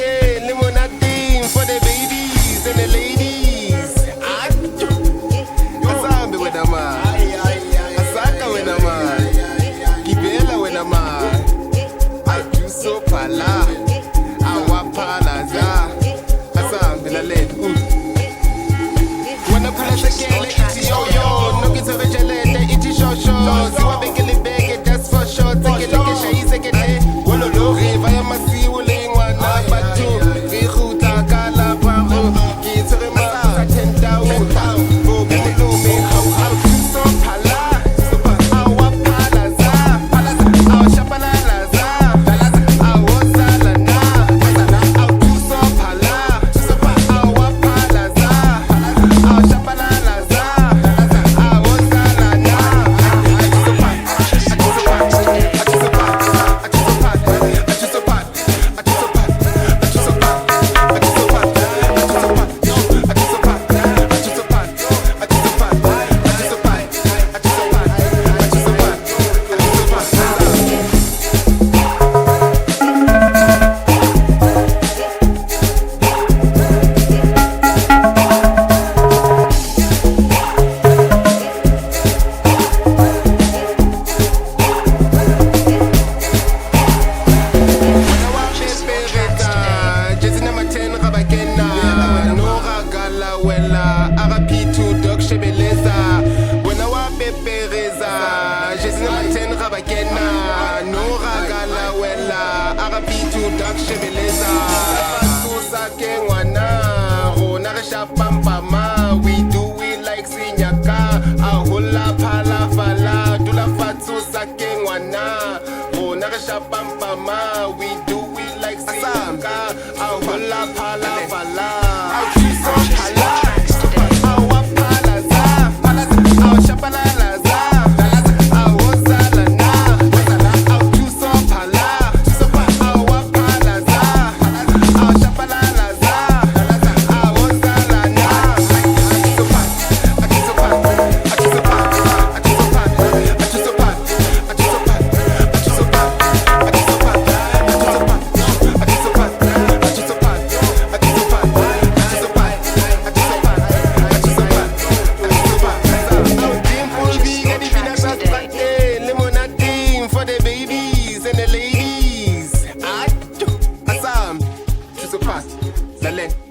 again, limonade for the babies and the ladies. Kasambe with a man, Asaka with a man, Kibela with a man. I do so pala, Awapalaza, Kasambe la let. Wanna pull us again, it's yo-yo. No kids of a gelette, it's show. See what big it big, that's for sure. Take it, look at Shay's again. RP2 Doc Shebeleza. When I wa pepereza, Jesina Maten Rabakena. No ragala wella, RP2 Doc Shebeleza. Susa Kengwana, Ronarisha Pampama. We do it like Sinyaka. Ahula Palafala, Dula Fatsusa Kengwana. Ronarisha Pampama. We do it like Sinyaka. Ahula Palafala. Lalen.